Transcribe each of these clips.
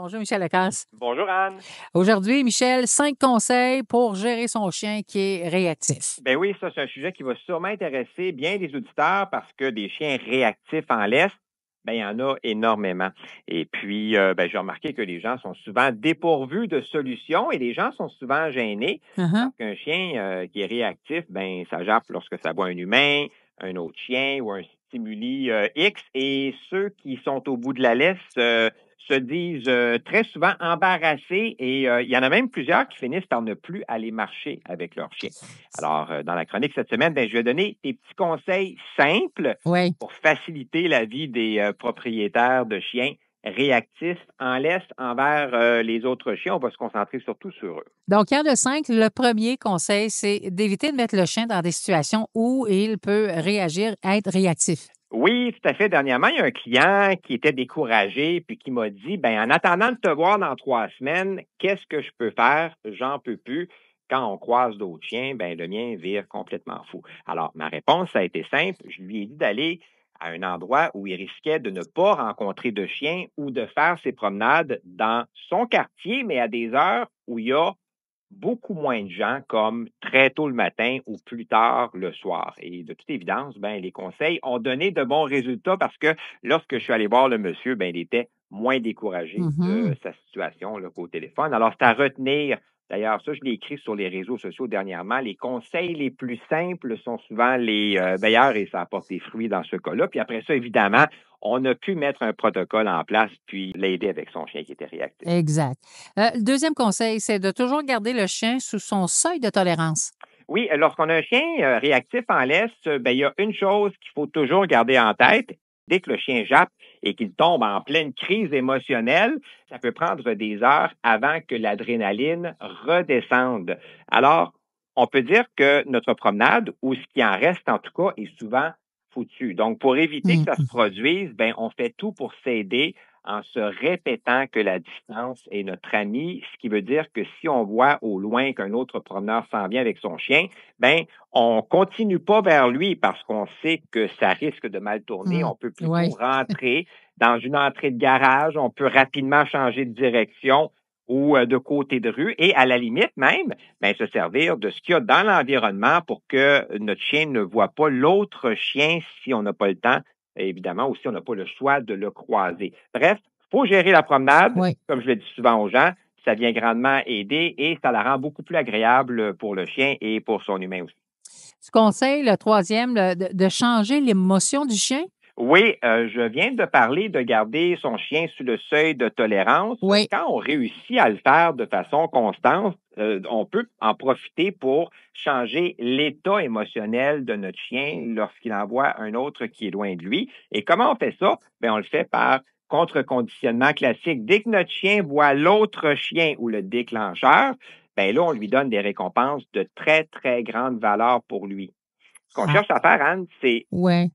Bonjour, Michel Lacasse. Bonjour, Anne. Aujourd'hui, Michel, 5 conseils pour gérer son chien qui est réactif. Ben oui, ça, c'est un sujet qui va sûrement intéresser bien des auditeurs parce que des chiens réactifs en laisse, ben, il y en a énormément. Et puis, ben, j'ai remarqué que les gens sont souvent dépourvus de solutions et les gens sont souvent gênés Uh-huh. parce qu'un chien qui est réactif, ben, ça jappe lorsque ça voit un humain, un autre chien ou un stimuli X. Et ceux qui sont au bout de la laisse se disent très souvent embarrassés et il y en a même plusieurs qui finissent par ne plus aller marcher avec leur chien. Alors, dans la chronique cette semaine, ben, je vais donner des petits conseils simples Oui. pour faciliter la vie des propriétaires de chiens réactifs en laisse envers les autres chiens. On va se concentrer surtout sur eux. Donc, il y en a 5. Le premier conseil, c'est d'éviter de mettre le chien dans des situations où il peut réagir, être réactif. Oui, tout à fait. Dernièrement, il y a un client qui était découragé puis qui m'a dit, ben, en attendant de te voir dans 3 semaines, qu'est-ce que je peux faire? J'en peux plus. Quand on croise d'autres chiens, ben, le mien vire complètement fou. Alors, ma réponse, ça a été simple. Je lui ai dit d'aller à un endroit où il risquait de ne pas rencontrer de chiens ou de faire ses promenades dans son quartier, mais à des heures où il y a beaucoup moins de gens, comme très tôt le matin ou plus tard le soir. Et de toute évidence, ben, les conseils ont donné de bons résultats parce que lorsque je suis allé voir le monsieur, ben, il était moins découragé de sa situation là, qu'au téléphone. Alors, c'est à retenir. D'ailleurs, ça, je l'ai écrit sur les réseaux sociaux dernièrement. Les conseils les plus simples sont souvent les meilleurs et ça apporte des fruits dans ce cas-là. Puis après ça, évidemment, on a pu mettre un protocole en place puis l'aider avec son chien qui était réactif. Exact. Le deuxième conseil, c'est de toujours garder le chien sous son seuil de tolérance. Oui, lorsqu'on a un chien réactif en laisse, ben, il y a une chose qu'il faut toujours garder en tête. Dès que le chien jappe et qu'il tombe en pleine crise émotionnelle, ça peut prendre des heures avant que l'adrénaline redescende. Alors, on peut dire que notre promenade, ou ce qui en reste en tout cas, est souvent foutu. Donc, pour éviter que ça se produise, ben, on fait tout pour s'aider en se répétant que la distance est notre ami, ce qui veut dire que si on voit au loin qu'un autre promeneur s'en vient avec son chien, ben on continue pas vers lui parce qu'on sait que ça risque de mal tourner. On peut plutôt Oui. rentrer dans une entrée de garage, on peut rapidement changer de direction ou de côté de rue et à la limite même, ben, se servir de ce qu'il y a dans l'environnement pour que notre chien ne voit pas l'autre chien si on n'a pas le temps. Et évidemment, aussi, on n'a pas le choix de le croiser. Bref, il faut gérer la promenade, Oui. comme je le dis souvent aux gens, ça vient grandement aider et ça la rend beaucoup plus agréable pour le chien et pour son humain aussi. Tu conseilles, le troisième, de changer l'émotion du chien? Oui, je viens de parler de garder son chien sous le seuil de tolérance. Oui. Quand on réussit à le faire de façon constante, on peut en profiter pour changer l'état émotionnel de notre chien lorsqu'il en voit un autre qui est loin de lui. Et comment on fait ça? Bien, on le fait par contre-conditionnement classique. Dès que notre chien voit l'autre chien ou le déclencheur, bien là, on lui donne des récompenses de très, très grande valeur pour lui. Ce qu'on cherche à faire, Anne, c'est Oui.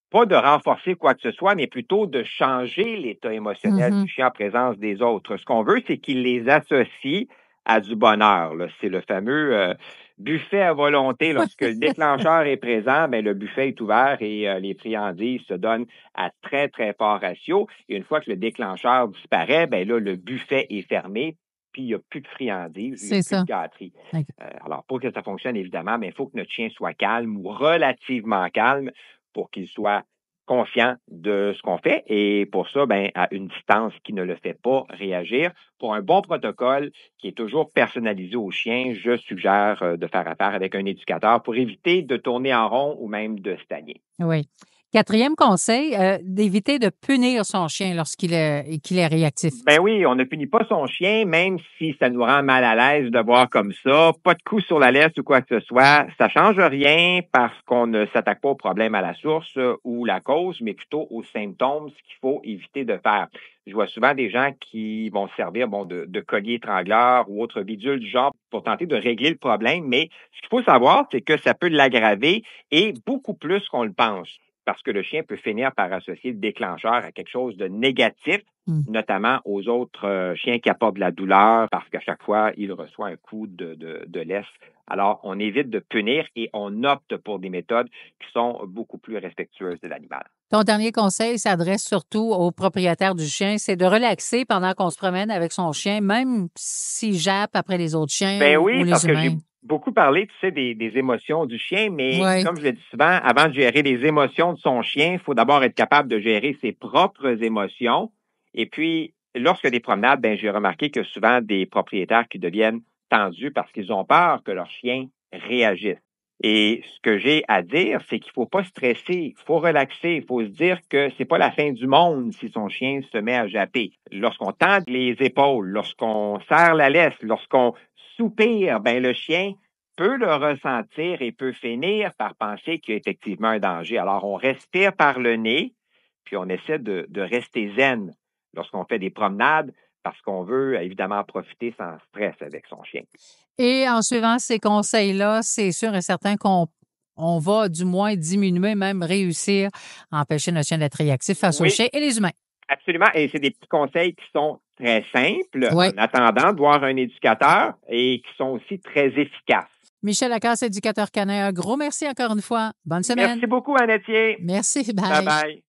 pas de renforcer quoi que ce soit, mais plutôt de changer l'état émotionnel du chien en présence des autres. Ce qu'on veut, c'est qu'il les associe à du bonheur. Là. C'est le fameux buffet à volonté. Lorsque le déclencheur est présent, ben, le buffet est ouvert et les friandises se donnent à très, très fort ratio. Et une fois que le déclencheur disparaît, ben là, le buffet est fermé, puis il n'y a plus de friandises, il n'y a C'est plus ça. de gâterie. Alors, pour que ça fonctionne, évidemment, mais il faut que notre chien soit calme ou relativement calme pour qu'il soit conscient de ce qu'on fait et pour ça, ben, à une distance qui ne le fait pas réagir. Pour un bon protocole qui est toujours personnalisé au chien, je suggère de faire affaire avec un éducateur pour éviter de tourner en rond ou même de stagner. Oui. Quatrième conseil, d'éviter de punir son chien qu'il est réactif. Ben oui, on ne punit pas son chien, même si ça nous rend mal à l'aise de voir comme ça. Pas de coup sur la laisse ou quoi que ce soit. Ça change rien parce qu'on ne s'attaque pas au problème à la source ou la cause, mais plutôt aux symptômes, ce qu'il faut éviter de faire. Je vois souvent des gens qui vont se servir de collier étrangleur ou autre bidule du genre pour tenter de régler le problème, mais ce qu'il faut savoir, c'est que ça peut l'aggraver et beaucoup plus qu'on le pense. Parce que le chien peut finir par associer le déclencheur à quelque chose de négatif, notamment aux autres chiens qui apportent de la douleur, parce qu'à chaque fois, il reçoit un coup de laisse Alors, on évite de punir et on opte pour des méthodes qui sont beaucoup plus respectueuses de l'animal. Ton dernier conseil s'adresse surtout aux propriétaires du chien, c'est de relaxer pendant qu'on se promène avec son chien, même s'il jappe après les autres chiens Ben ou oui, parce les que j'ai humains. beaucoup parlé, tu sais, des émotions du chien, mais Oui. comme je le dis souvent, avant de gérer les émotions de son chien, il faut d'abord être capable de gérer ses propres émotions. Et puis, lorsque des promenades, ben, j'ai remarqué que souvent des propriétaires qui deviennent tendus parce qu'ils ont peur que leur chien réagisse. Et ce que j'ai à dire, c'est qu'il faut pas stresser, il faut relaxer, il faut se dire que c'est pas la fin du monde si son chien se met à japper. Lorsqu'on tend les épaules, lorsqu'on serre la laisse, lorsqu'on soupir, ben le chien peut le ressentir et peut finir par penser qu'il y a effectivement un danger. Alors, on respire par le nez, puis on essaie de rester zen lorsqu'on fait des promenades parce qu'on veut évidemment profiter sans stress avec son chien. Et en suivant ces conseils-là, c'est sûr et certain qu'on va du moins diminuer, même réussir à empêcher notre chien d'être réactif face aux Oui, chiens et les humains. absolument. Et c'est des petits conseils qui sont très simples Oui. en attendant de voir un éducateur et qui sont aussi très efficaces. Michel Lacasse, éducateur canin, un gros merci encore une fois. Bonne semaine. Merci beaucoup, Annetier. Merci. Bye Bye. bye.